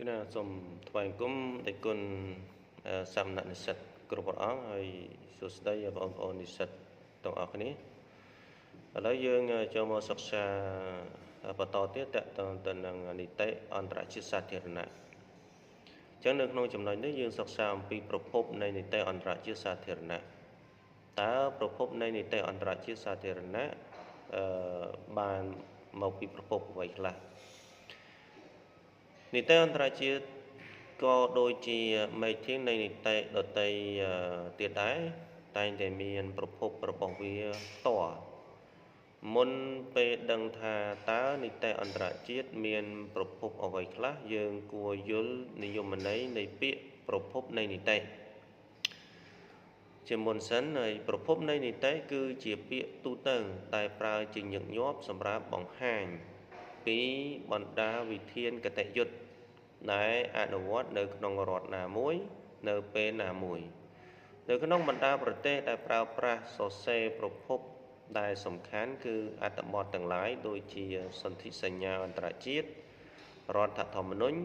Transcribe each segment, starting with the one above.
Cái nào xong thoại cũng để con xăm nặng sạch cơ bản áo hay số đây là bọn bọn sạch tổng áo cái này lấy dương cho một sắc xa và to tiết tại tầng tầng năng nị tế an trả chiết sát thiệt nặng chẳng được nông chấm nói nếu dương sắc xa bị propop này nị tế an trả chiết sát thiệt nặng ta propop này nị tế an trả chiết sát thiệt nặng bàn một bị propop vậy là nị tế an trả chiết có đôi chi mấy thiên này nị tế đợt tây tiệt đái tay để miền propop propop vi tỏa môn pe đăng thà tá nị tế an trả chiết miền propop ở vậy là dương của yul niệm mình ấy này bị propop này nị tế trên môn sấn này propop này nị tế cứ chỉ bị tu tầng tại pra trình nhận nhóp sầm ráp bằng hàng bí bọn đa vị thiên cái tệ yết đấy anh nói nơiក្នុងរត់ណាមួយនៅពេលណាមួយនៅក្នុងបណ្ដាប្រទេសដែលប្រើប្រាស់សរសេរប្រភពដែលសំខាន់គឺអត្ថបទទាំងឡាយដូចជាសន្ធិសញ្ញាអន្តរជាតិរដ្ឋធម្មនុញ្ញ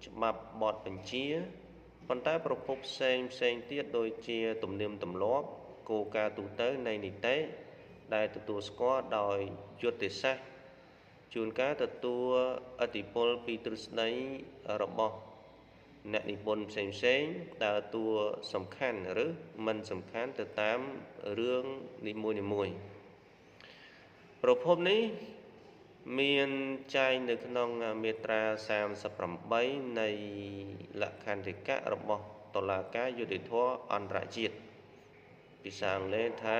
ច្បាប់បទបញ្ជាប៉ុន្តែប្រភពផ្សេងទៀតដូចជាទំនៀមទម្លាប់គោលការណ៍ទូទៅនៃនីតិដែលទទួលស្គាល់ដោយយុត្តិសាស្ត្រជួនកាលទទួលឥទ្ធិពលពីទ្រឹស្ដីរបស់អ្នកនិពន្ធផ្សេងដើរតួសំខាន់ឬមិនសំខាន់ទៅតាមរឿងនីមួយប្រភពនេះមានចែងនៅក្នុងមាត្រា38នៃលក្ខន្តិកៈរបស់តុលាការយុត្តិធម៌អន្តរជាតិភាសាអង់គ្លេសថា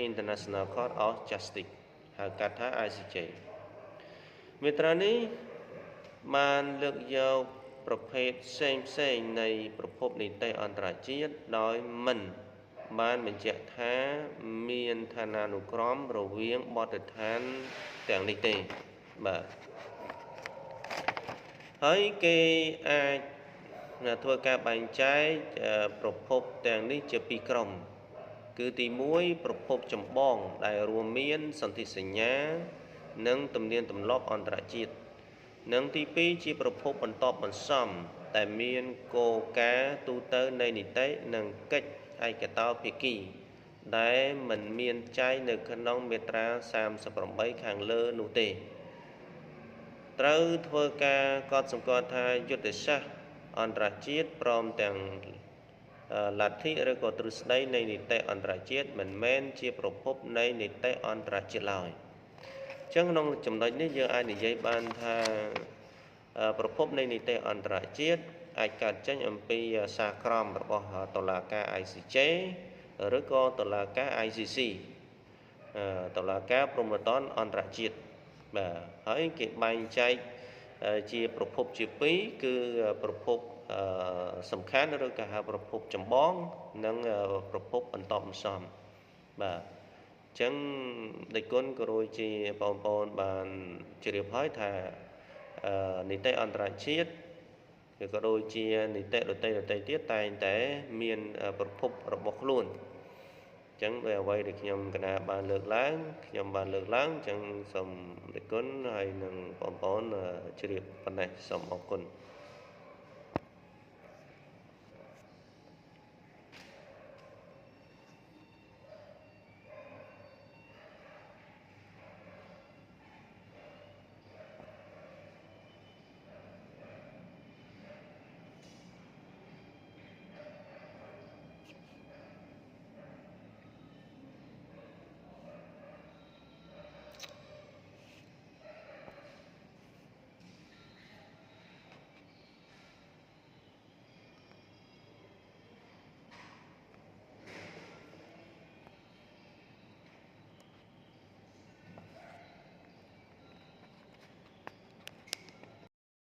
International Court of Justice ហៅកាត់ថា ICJ មាត្រានេះបានលើកយកប្រភេទផ្សេងនៃប្រភពនីតិអន្តរជាតិដោយមិនបានបញ្ជាក់ថាមានឋានានុក្រមរវាងបទដ្ឋានទាំងនេះទេបាទហើយគេអាចធ្វើការបែងចែកប្រភពទាំងនេះជាពីរក្រុមគឺទី1ប្រភពចម្បងដែលរួមមានសន្ធិសញ្ញានិងទំនៀមទម្លាប់អន្តរជាតិនិងទី2ជាប្រភពបន្តបន្សំតែមានគោលការណ៍ទូទៅនៃនីតិនិងកិច្ចឯកតោភាគីដែលមិនមានចែងនៅក្នុងមាត្រា38ខាងលើនោះទេត្រូវធ្វើការកត់សម្គាល់ថាយុទ្ធសាស្ត្រអន្តរជាតិព្រមទាំងលទ្ធិឬក៏ទ្រឹស្ដីនៃនីតិអន្តរជាតិមិនមែនជាប្រភពនៃនីតិអន្តរជាតិឡើយអញ្ចឹងក្នុងចំណុចនេះយើងអាចនិយាយបានថាប្រភពនៃនីតិអន្តរជាតិអាចកើតចេញអំពីសារក្រមរបស់តុលាការ ICJ ឬក៏តុលាការ ICC តុលាការព្រហ្មទណ្ឌអន្តរជាតិបាទហើយគេបែងចែកជាប្រភពជាពីរគឺប្រភពសំខាន់ឬក៏ហៅប្រភពចម្បងនិងប្រភពបន្តបន្សំបាទអញ្ចឹងដេចគុណក៏រួចជាបងប្អូនបានជ្រាបហើយថានីតិអន្តរជាតិឬក៏ដូចជានីតិដទៃទៀតតែងតែមានប្រភពរបស់ខ្លួនអញ្ចឹងដោយអ្វីដែលខ្ញុំកណាបានលើកឡើងអញ្ចឹងសូមដេចគុណហើយនឹងបងប្អូនជ្រាបប៉ុណ្ណេះសូមអរគុណ